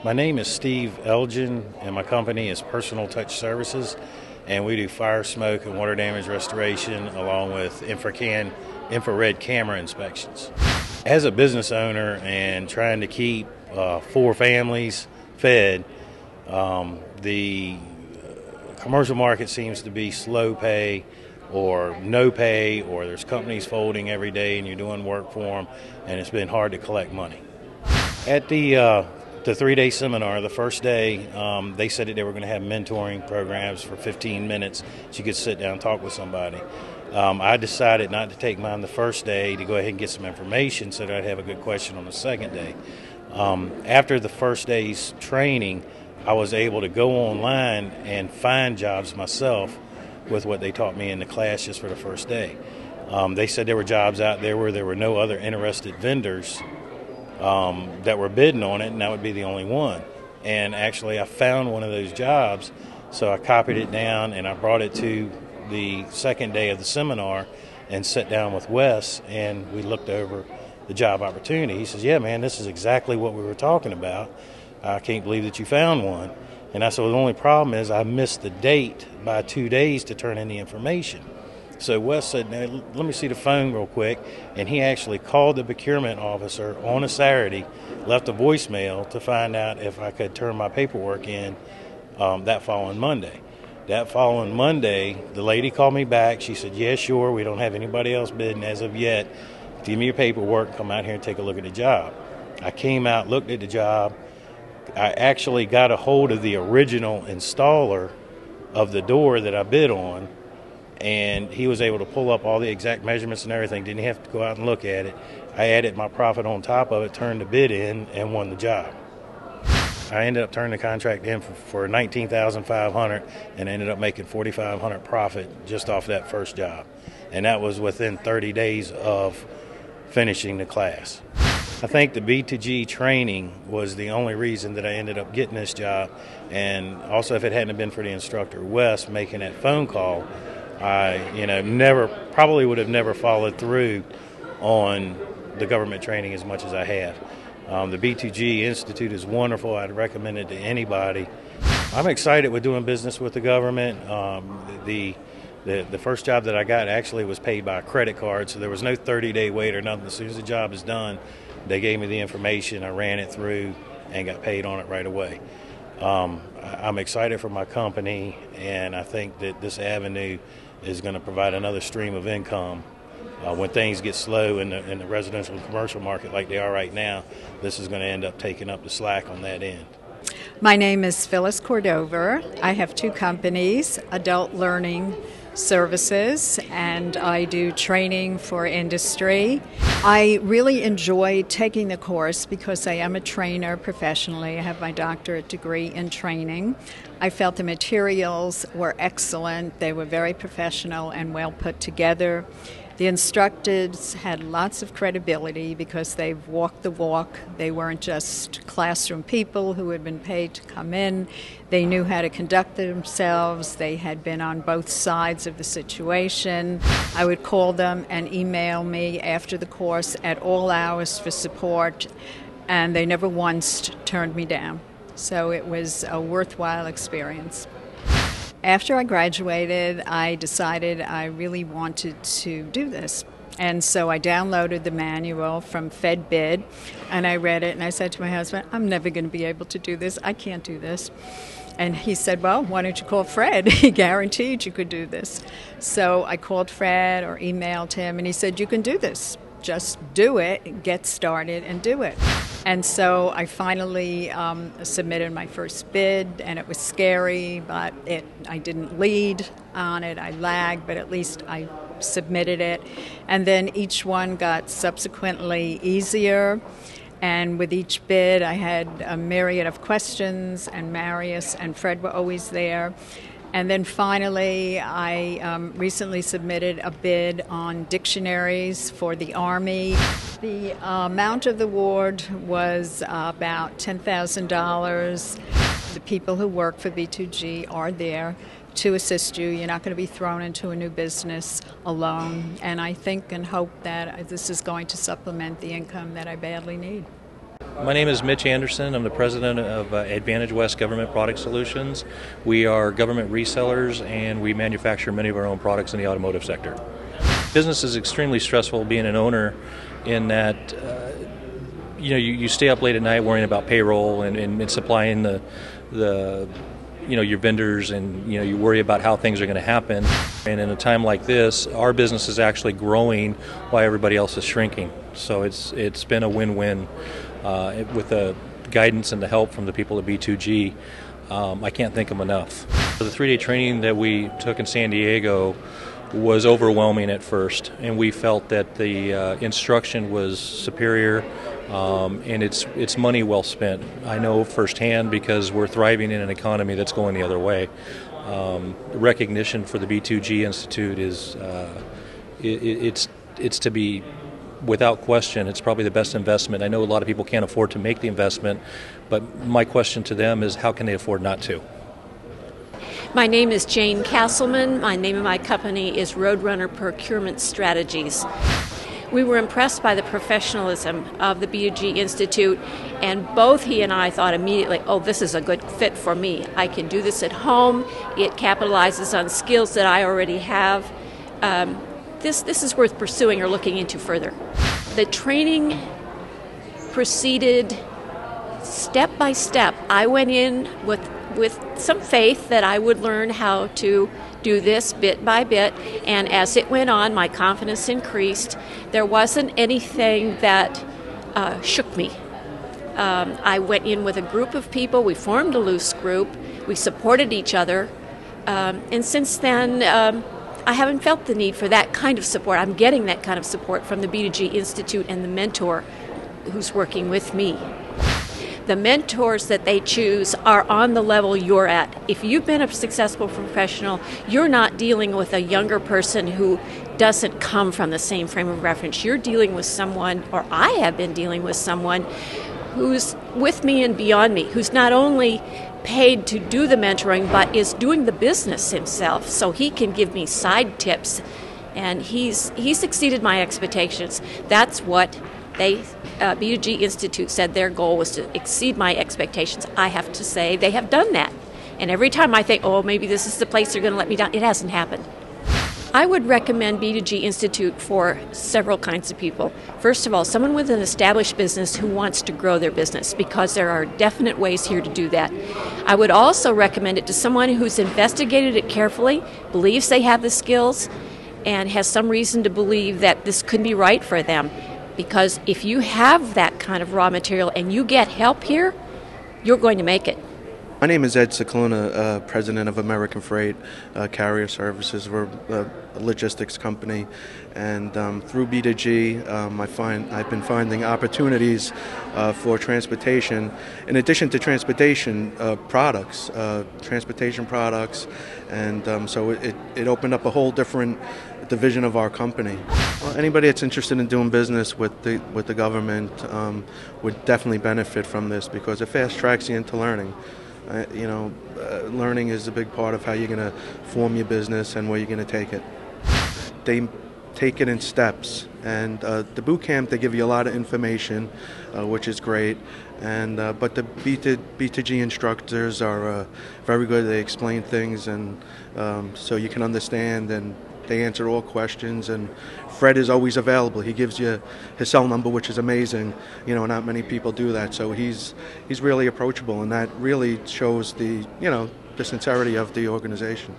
My name is Steve Elgin, and my company is Personal Touch Services, and we do fire, smoke, and water damage restoration along with infrared camera inspections. As a business owner and trying to keep 4 families fed, the commercial market seems to be slow pay or no pay, or there's companies folding every day and you're doing work for them, and it's been hard to collect money. At the 3-day seminar, the first day, they said that they were going to have mentoring programs for 15 minutes so you could sit down and talk with somebody. I decided not to take mine the first day, to go ahead and get some information so that I'd have a good question on the second day. After the first day's training, I was able to go online and find jobs myself with what they taught me in the class just for the first day. They said there were jobs out there where there were no other interested vendors that were bidding on it, and that would be the only one. And actually I found one of those jobs, so I copied it down and I brought it to the second day of the seminar and sat down with Wes, and we looked over the job opportunity. He says, "Yeah, man, this is exactly what we were talking about. I can't believe that you found one." And I said, "Well, the only problem is I missed the date by 2 days to turn in the information." So Wes said, "Now, let me see the phone real quick." And he actually called the procurement officer on a Saturday, left a voicemail to find out if I could turn my paperwork in that following Monday. That following Monday, the lady called me back. She said, "Yeah, sure, we don't have anybody else bidding as of yet. Give me your paperwork, come out here and take a look at the job." I came out, looked at the job. I actually got a hold of the original installer of the door that I bid on, and he was able to pull up all the exact measurements and everything. Didn't have to go out and look at it. I added my profit on top of it, turned the bid in, and won the job. I ended up turning the contract in for $19,500 and ended up making $4,500 profit just off that first job. And that was within 30 days of finishing the class. I think the B2G training was the only reason that I ended up getting this job. And also, if it hadn't been for the instructor Wes making that phone call, I probably would have never followed through on the government training as much as I have. The B2G Institute is wonderful. I'd recommend it to anybody. I'm excited with doing business with the government. The first job that I got actually was paid by a credit card, so there was no 30-day wait or nothing. As soon as the job is done, they gave me the information, I ran it through, and got paid on it right away. I'm excited for my company, and I think that this avenue is going to provide another stream of income. When things get slow in the residential and commercial market like they are right now, this is going to end up taking up the slack on that end. My name is Phyllis Cordova. I have 2 companies, Adult Learning Services, and I do training for industry. I really enjoy taking the course because I am a trainer professionally. I have my doctorate degree in training. I felt the materials were excellent. They were very professional and well put together. The instructors had lots of credibility because they've walked the walk. They weren't just classroom people who had been paid to come in. They knew how to conduct themselves. They had been on both sides of the situation. I would call them and email me after the course at all hours for support, and they never once turned me down. So it was a worthwhile experience. After I graduated, I decided I really wanted to do this. And so I downloaded the manual from FedBid, and I read it, and I said to my husband, "I'm never going to be able to do this. I can't do this." And he said, "Well, why don't you call Fred? He guaranteed you could do this." So I called Fred or emailed him, and he said, "You can do this. Just do it, get started, and do it." And so I finally submitted my first bid, and it was scary, but I didn't lead on it. I lagged, but at least I submitted it. And then each one got subsequently easier. And with each bid, I had a myriad of questions, and Marius and Fred were always there. And then finally, I recently submitted a bid on dictionaries for the Army. The amount of the award was about $10,000. The people who work for B2G are there to assist you. You're not going to be thrown into a new business alone. And I think and hope that this is going to supplement the income that I badly need. My name is Mitch Anderson. I'm the president of Advantage West Government Product Solutions. We are government resellers and we manufacture many of our own products in the automotive sector. Business is extremely stressful being an owner in that you stay up late at night worrying about payroll and supplying the your vendors, and you worry about how things are going to happen. And in a time like this, our business is actually growing while everybody else is shrinking. So it's been a win-win with the guidance and the help from the people at B2G. I can't thank them enough. The 3-day training that we took in San Diego was overwhelming at first, and we felt that the instruction was superior, and it's money well spent. I know firsthand because we're thriving in an economy that's going the other way. Recognition for the B2G Institute is it's to be, without question, it's probably the best investment. I know a lot of people can't afford to make the investment, but my question to them is, how can they afford not to? My name is Jane Castleman. My name of my company is Roadrunner Procurement Strategies. We were impressed by the professionalism of the B2G Institute, and both he and I thought immediately, oh, this is a good fit for me. I can do this at home. It capitalizes on skills that I already have. This is worth pursuing or looking into further. The training proceeded step by step. I went in with some faith that I would learn how to do this bit by bit, and as it went on, my confidence increased. There wasn't anything that shook me. I went in with a group of people. We formed a loose group. We supported each other, and since then, I haven't felt the need for that kind of support. I'm getting that kind of support from the B2G Institute and the mentor who's working with me. The mentors that they choose are on the level you're at. If you've been a successful professional, you're not dealing with a younger person who doesn't come from the same frame of reference. You're dealing with someone, or I have been dealing with someone, who's with me and beyond me, who's not only paid to do the mentoring, but is doing the business himself, so he can give me side tips, and he's exceeded my expectations. That's what B2G Institute said their goal was to exceed my expectations. I have to say they have done that. And every time I think, oh, maybe this is the place they're going to let me down, it hasn't happened. I would recommend B2G Institute for several kinds of people. First of all, someone with an established business who wants to grow their business, because there are definite ways here to do that. I would also recommend it to someone who's investigated it carefully, believes they have the skills, and has some reason to believe that this could be right for them. Because if you have that kind of raw material and you get help here, you're going to make it. My name is Ed Cicluna, president of American Freight Carrier Services. We're a logistics company, and through B2G, I've been finding opportunities for transportation. In addition to transportation products, and so it opened up a whole different division of our company. Well, anybody that's interested in doing business with the government would definitely benefit from this, because it fast tracks you into learning. Learning is a big part of how you're going to form your business and where you're going to take it. They take it in steps, and the boot camp, they give you a lot of information, which is great. And but the B2G instructors are very good. They explain things, and so you can understand, and they answer all questions. And Fred is always available. He gives you his cell number, which is amazing. Not many people do that. So he's really approachable, and that really shows the sincerity of the organization.